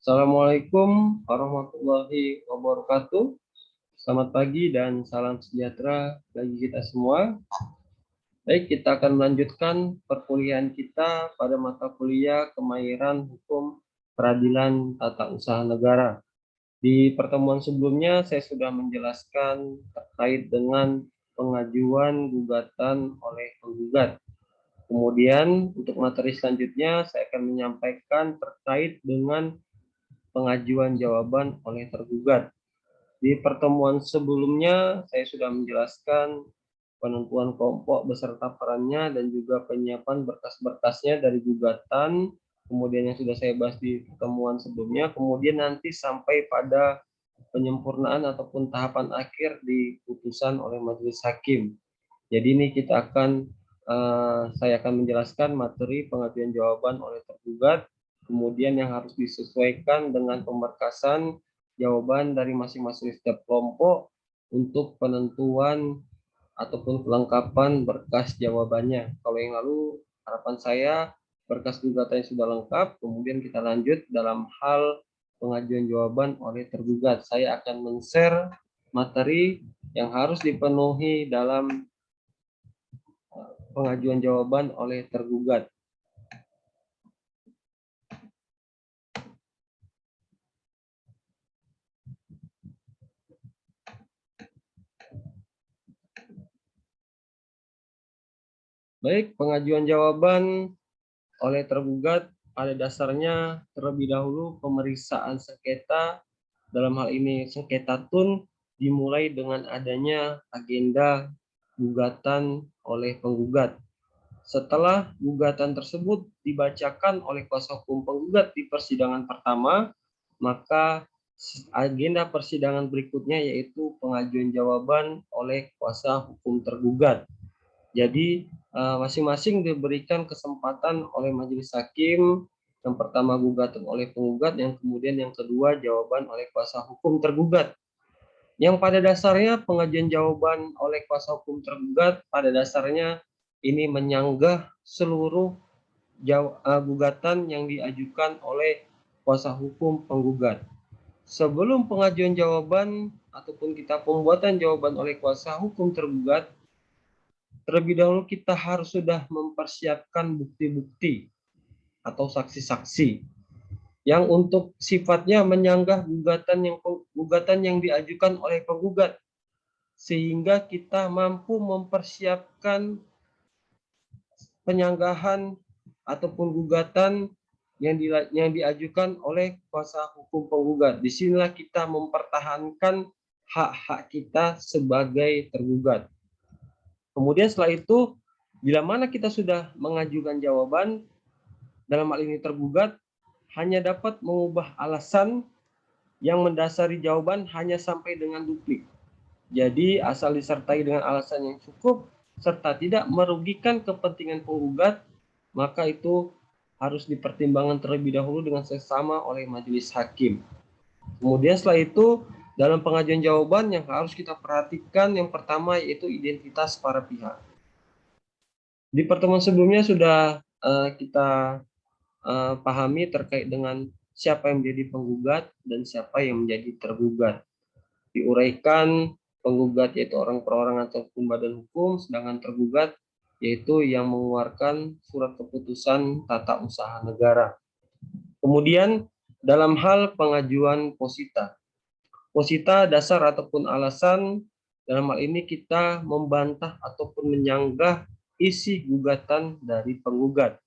Assalamualaikum warahmatullahi wabarakatuh. Selamat pagi dan salam sejahtera bagi kita semua. Baik, kita akan melanjutkan perkuliahan kita pada mata kuliah Kemahiran Hukum Peradilan Tata Usaha Negara. Di pertemuan sebelumnya saya sudah menjelaskan terkait dengan pengajuan gugatan oleh penggugat. Kemudian untuk materi selanjutnya saya akan menyampaikan terkait dengan pengajuan jawaban oleh tergugat. Di pertemuan sebelumnya, saya sudah menjelaskan penentuan kelompok beserta perannya dan juga penyiapan berkas-berkasnya dari gugatan, kemudian yang sudah saya bahas di pertemuan sebelumnya, kemudian nanti sampai pada penyempurnaan ataupun tahapan akhir di putusan oleh majelis hakim. Jadi ini saya akan menjelaskan materi pengajuan jawaban oleh tergugat, kemudian yang harus disesuaikan dengan pemberkasan jawaban dari masing-masing setiap kelompok untuk penentuan ataupun kelengkapan berkas jawabannya. Kalau yang lalu harapan saya berkas gugatannya sudah lengkap, kemudian kita lanjut dalam hal pengajuan jawaban oleh tergugat. Saya akan men-share materi yang harus dipenuhi dalam pengajuan jawaban oleh tergugat. Baik, pengajuan jawaban oleh tergugat pada dasarnya terlebih dahulu pemeriksaan sengketa, dalam hal ini sengketa tun, dimulai dengan adanya agenda gugatan oleh penggugat. Setelah gugatan tersebut dibacakan oleh kuasa hukum penggugat di persidangan pertama, maka agenda persidangan berikutnya yaitu pengajuan jawaban oleh kuasa hukum tergugat. Jadi masing-masing diberikan kesempatan oleh majelis hakim, yang pertama gugatan oleh penggugat, yang kemudian yang kedua jawaban oleh kuasa hukum tergugat. Yang pada dasarnya pengajuan jawaban oleh kuasa hukum tergugat pada dasarnya ini menyanggah seluruh gugatan yang diajukan oleh kuasa hukum penggugat. Sebelum pengajuan jawaban ataupun kita pembuatan jawaban oleh kuasa hukum tergugat, terlebih dahulu kita harus sudah mempersiapkan bukti-bukti atau saksi-saksi yang untuk sifatnya menyanggah gugatan yang diajukan oleh penggugat, sehingga kita mampu mempersiapkan penyanggahan ataupun gugatan yang diajukan oleh kuasa hukum penggugat. Disinilah kita mempertahankan hak-hak kita sebagai tergugat. Kemudian setelah itu, bila mana kita sudah mengajukan jawaban, dalam hal ini tergugat, hanya dapat mengubah alasan yang mendasari jawaban hanya sampai dengan duplik. Jadi asal disertai dengan alasan yang cukup, serta tidak merugikan kepentingan penggugat, maka itu harus dipertimbangkan terlebih dahulu dengan seksama oleh majelis hakim. Kemudian setelah itu, dalam pengajuan jawaban yang harus kita perhatikan yang pertama yaitu identitas para pihak. Di pertemuan sebelumnya sudah kita pahami terkait dengan siapa yang menjadi penggugat dan siapa yang menjadi tergugat. Diuraikan penggugat yaitu orang perorangan ataupun badan hukum, sedangkan tergugat yaitu yang mengeluarkan surat keputusan tata usaha negara. Kemudian dalam hal pengajuan posita. Posita dasar ataupun alasan, dalam hal ini kita membantah ataupun menyanggah isi gugatan dari penggugat.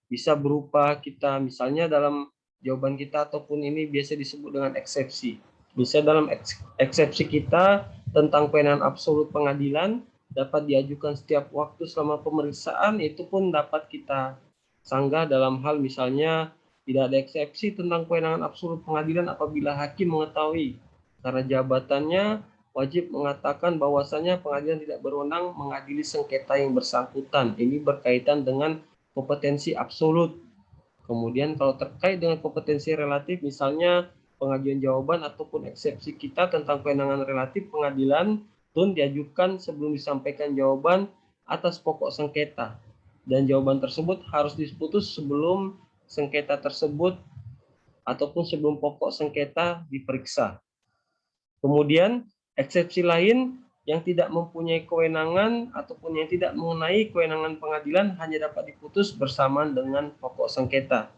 Bisa berupa kita misalnya dalam jawaban kita ataupun ini biasa disebut dengan eksepsi. Bisa dalam eksepsi kita tentang kewenangan absolut pengadilan dapat diajukan setiap waktu selama pemeriksaan, itu pun dapat kita sanggah dalam hal misalnya tidak ada eksepsi tentang kewenangan absolut pengadilan apabila hakim mengetahui karena jabatannya wajib mengatakan bahwasanya pengadilan tidak berwenang mengadili sengketa yang bersangkutan. Ini berkaitan dengan kompetensi absolut. Kemudian kalau terkait dengan kompetensi relatif, misalnya pengajuan jawaban ataupun eksepsi kita tentang kewenangan relatif pengadilan tun diajukan sebelum disampaikan jawaban atas pokok sengketa, dan jawaban tersebut harus diputus sebelum sengketa tersebut ataupun sebelum pokok sengketa diperiksa. Kemudian eksepsi lain yang tidak mempunyai kewenangan ataupun yang tidak mengenai kewenangan pengadilan hanya dapat diputus bersamaan dengan pokok sengketa.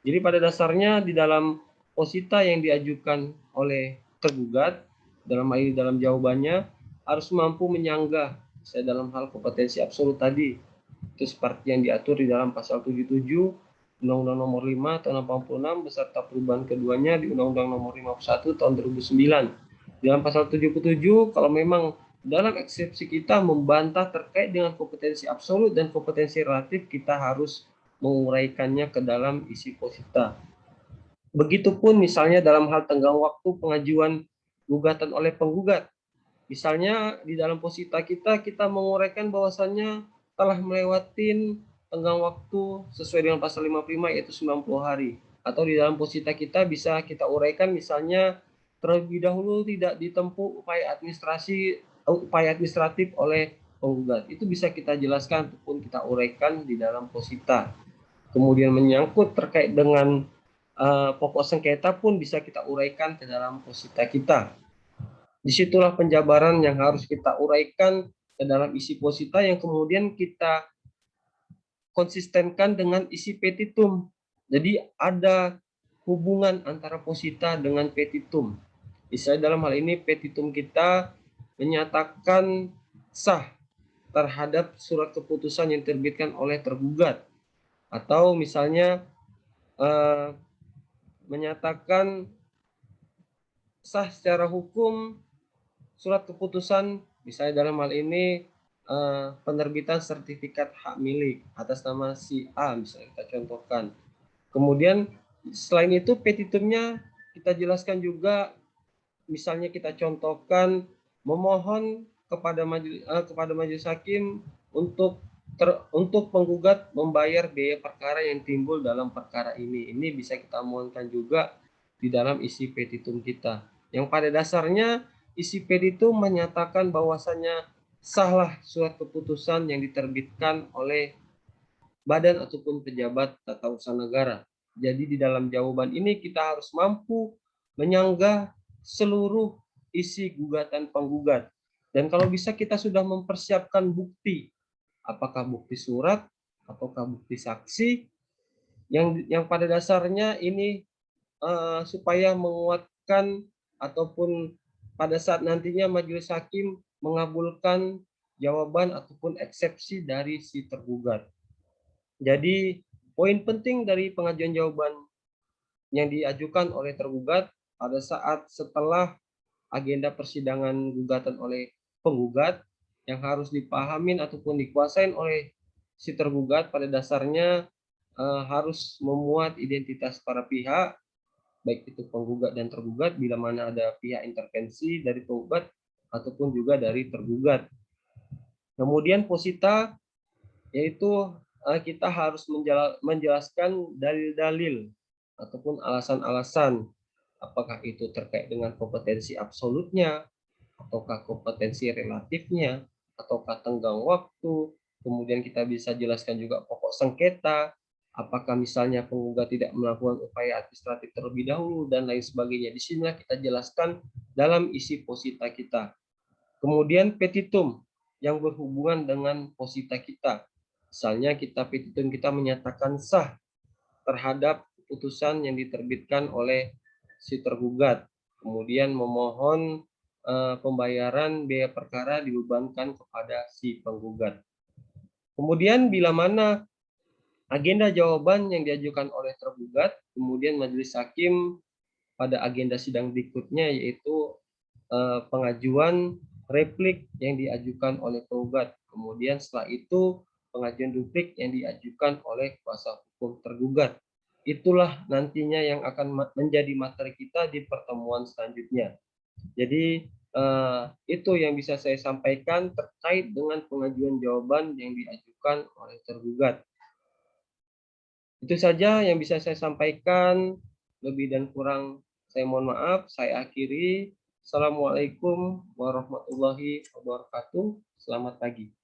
Jadi pada dasarnya di dalam posita yang diajukan oleh tergugat, dalam hal ini dalam jawabannya, harus mampu menyanggah dalam hal kompetensi absolut tadi. Itu seperti yang diatur di dalam pasal 77 Undang-Undang Nomor 5 tahun 86 beserta perubahan keduanya di Undang-Undang Nomor 51 tahun 2009. Dalam pasal 77, kalau memang dalam eksepsi kita membantah terkait dengan kompetensi absolut dan kompetensi relatif, kita harus menguraikannya ke dalam isi posita. Begitupun misalnya dalam hal tenggang waktu pengajuan gugatan oleh penggugat. Misalnya di dalam posita kita menguraikan bahwasannya telah melewati tenggang waktu sesuai dengan pasal 55 yaitu 90 hari. Atau di dalam posita kita bisa kita uraikan misalnya terlebih dahulu tidak ditempuh upaya administratif oleh penggugat. Itu bisa kita jelaskan ataupun kita uraikan di dalam posita. Kemudian menyangkut terkait dengan pokok sengketa pun bisa kita uraikan ke dalam posita kita. Disitulah penjabaran yang harus kita uraikan ke dalam isi posita yang kemudian kita konsistenkan dengan isi petitum. Jadi ada hubungan antara posita dengan petitum. Misalnya dalam hal ini petitum kita menyatakan sah terhadap surat keputusan yang diterbitkan oleh tergugat. Atau misalnya menyatakan sah secara hukum surat keputusan, misalnya dalam hal ini penerbitan sertifikat hak milik atas nama si A, misalnya kita contohkan. Kemudian selain itu petitumnya kita jelaskan juga, misalnya kita contohkan memohon kepada majelis hakim untuk penggugat membayar biaya perkara yang timbul dalam perkara ini. Ini bisa kita mohonkan juga di dalam isi petitum kita. Yang pada dasarnya isi petitum menyatakan bahwasannya sahlah surat keputusan yang diterbitkan oleh badan ataupun pejabat tata usaha negara. Jadi di dalam jawaban ini kita harus mampu menyanggah seluruh isi gugatan penggugat. Dan kalau bisa kita sudah mempersiapkan bukti, apakah bukti surat ataukah bukti saksi yang pada dasarnya ini supaya menguatkan ataupun pada saat nantinya majelis hakim mengabulkan jawaban ataupun eksepsi dari si tergugat. Jadi poin penting dari pengajuan jawaban yang diajukan oleh tergugat pada saat setelah agenda persidangan gugatan oleh penggugat yang harus dipahamin ataupun dikuasain oleh si tergugat pada dasarnya harus memuat identitas para pihak, baik itu penggugat dan tergugat bila mana ada pihak intervensi dari penggugat ataupun juga dari tergugat. Kemudian posita yaitu kita harus menjelaskan dalil-dalil ataupun alasan-alasan, apakah itu terkait dengan kompetensi absolutnya, ataukah kompetensi relatifnya, ataukah tenggang waktu. Kemudian kita bisa jelaskan juga pokok sengketa, apakah misalnya penggugat tidak melakukan upaya administratif terlebih dahulu, dan lain sebagainya. Di sinilah kita jelaskan dalam isi posita kita. Kemudian petitum yang berhubungan dengan posita kita. Misalnya petitum kita menyatakan sah terhadap putusan yang diterbitkan oleh si tergugat. Kemudian memohon pembayaran biaya perkara dibebankan kepada si penggugat. Kemudian bila mana agenda jawaban yang diajukan oleh tergugat, kemudian majelis hakim pada agenda sidang berikutnya yaitu pengajuan replik yang diajukan oleh penggugat. Kemudian setelah itu pengajuan duplik yang diajukan oleh kuasa hukum tergugat. Itulah nantinya yang akan menjadi materi kita di pertemuan selanjutnya. Jadi itu yang bisa saya sampaikan terkait dengan pengajuan jawaban yang diajukan oleh tergugat. Itu saja yang bisa saya sampaikan. Lebih dan kurang saya mohon maaf. Saya akhiri. Assalamualaikum warahmatullahi wabarakatuh. Selamat pagi.